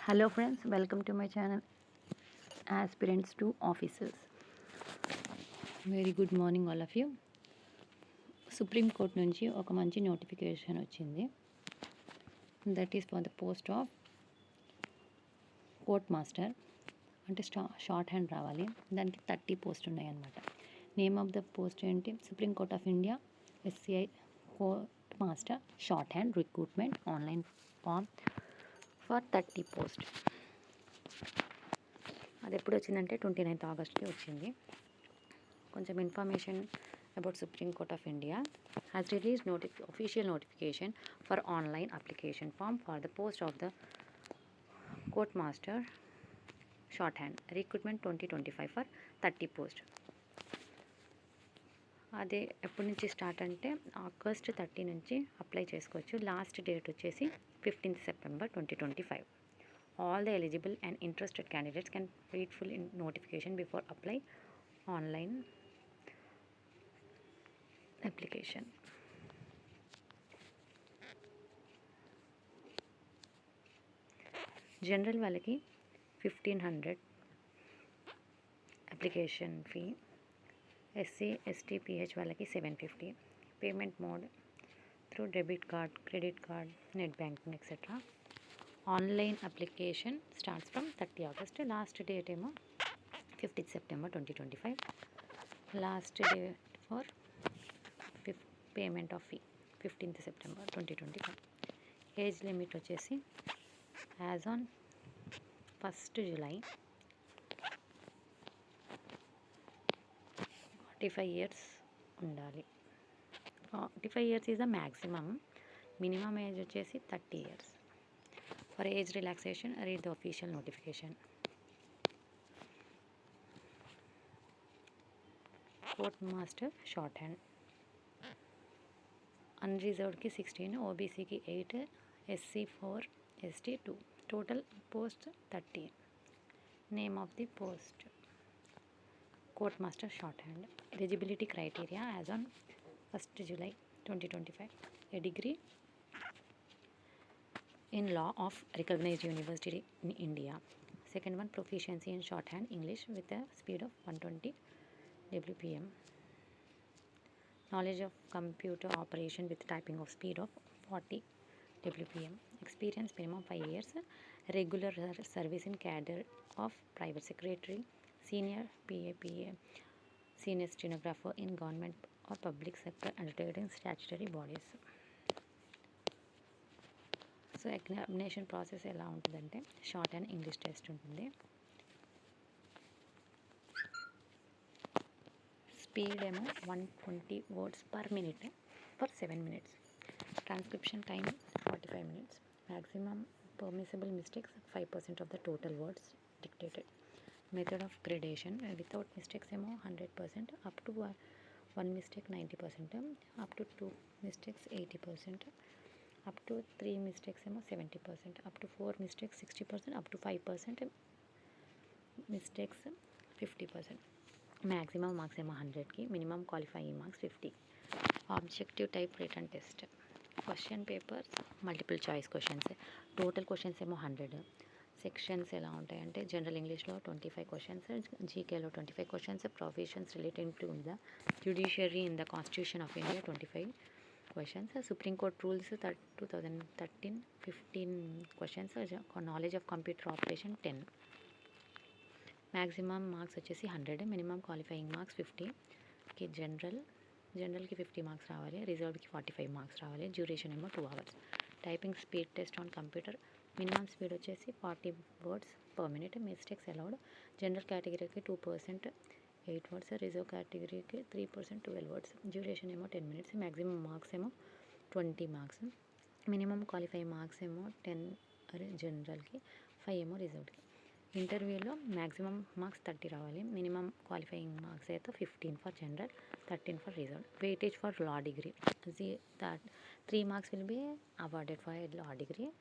Hello friends, welcome to my channel Aspirants to Officers. Very good morning all of you. Supreme court నుంచి ఒక మంచి notification వచ్చింది. That is for the post of court master. అంటే shorthand రావాలి. దానికి 30 post ఉన్నాయన్నమాట. Name of the post ఏంటి? Supreme court of India SCI court master shorthand recruitment online form for 30 post. అది ఎప్పుడు వచ్చిందంటే 29th ఆగస్ట్కి వచ్చింది. కొంచెం information about supreme court of India has released official notification for online application form for the post of the court master shorthand recruitment 2025 for 30 post. అదే ఎప్పటి నుంచి start అంటే ఆగస్ట్ 30 నుంచి అప్లై చేసుకోవచ్చు. లాస్ట్ డేట్ వచ్చేసి 15th September 2025. All the eligible and interested candidates can read full notification before apply online application. General వాళ్ళకి 1500 application fee, SC ST PH వాళ్ళకి 750. Payment mode through debit card, credit card, net banking etcetera. Online application starts from 30 August. Last date ఏమో 15th September 2025. Last date for payment of fee 15th September 2025. Age limit వచ్చేసి as on 1st July 45 years ఉండాలి. 45 years is the maximum. Minimum age వచ్చేసి 30 years. For age relaxation read the official notification. Court master shorthand అన్రిజర్వ్డ్కి 16, ఓబీసీకి 8, SC 4, ST 2. Total post 30. Name of the post court master shorthand. Eligibility criteria as on 1st July 2025. A degree in law of recognized university in India. Second one, proficiency in shorthand English with a speed of 120 WPM. Knowledge of computer operation with typing of speed of 40 WPM. Experience minimum 5 years. Regular service in cadre of private secretary, senior PA, senior stenographer in government or public sector undertaking statutory bodies. So examination process ఎలా ఉంటుందంటే short and English test ఉంటుంది. Speed ఏమో 120 words per minute for 7 minutes. Transcription time 45 minutes. Maximum permissible mistakes 5% of the total words dictated. Method of gradation without mistakes ఏమో 100%, up to 1 mistake 90%, up to 2 mistakes 80%, up to 3 mistakes ఏమో 70%, up to 4 mistakes 60%, up to 5% mistakes 50%. Maximum marks ఏమో 100కి, minimum qualifying marks 50. Objective type written test. Question papers multiple choice questions. Total questions ఏమో 100. Sections ఎలా ఉంటాయంటే general ఇంగ్లీష్లో 25 questions, జీకేలో 25 questions, provisions relating to the judiciary in the constitution of India 25 questions. Supreme Court rules 2013 15 questions. Knowledge of computer operation 10. Maximum marks వచ్చేసి 100, minimum qualifying marks 50. కి జనరల్కి 50 marks రావాలి, రిజర్వ్డ్కి 45 marks రావాలి. Duration ఏమో 2 hours. Typing speed test on computer. Minimum speed వచ్చేసి 40 words per minute. Mistakes allowed. General కేటగిరీకి 2%, 8 words. Reserve కేటగిరీకి 3%, 12 words. Duration ఏమో 10 minutes. Maximum marks ఏమో 20 మార్క్స్. మినిమం క్వాలిఫై మార్క్స్ ఏమో 10 జనరల్కి, 5 ఏమో రిజర్వ్డ్కి. ఇంటర్వ్యూలో మ్యాక్సిమం మార్క్స్ 30 రావాలి, మినిమం క్వాలిఫైయింగ్ మార్క్స్ అయితే 15 for general, 13 for reserved. Weightage for law degree. that 3 marks will be awarded for law degree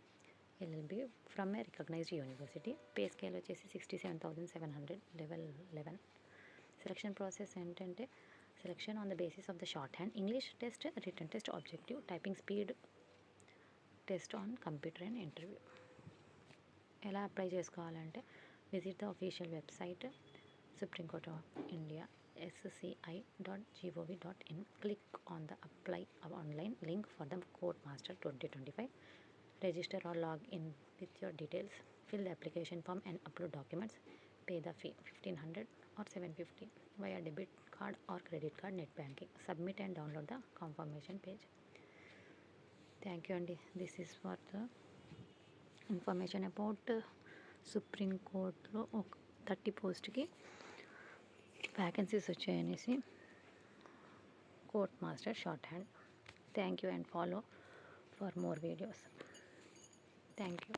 LLB from a recognized university. Pay scale వచ్చేసి 67,700, level 11. Selection process ఏంటంటే selection on the basis of the short hand English test, return test, objective, typing speed test on computer and interview. ఎలా apply చేసుకోవాలంటే visit the official website supreme court of India sci.gov.in. Click on the apply online link for the Court Master 2025. Register or log in with your details. Fill the application form and upload documents. Pay the fee 1500 or 750 via debit card or credit card net banking. Submit and download the confirmation page. Thank you, Andy. This is for the information about Supreme కోర్టులో ఒక 30 పోస్ట్కి vacancies వచ్చాయనేసి court master shorthand. Thank you and follow for more videos. Thank you.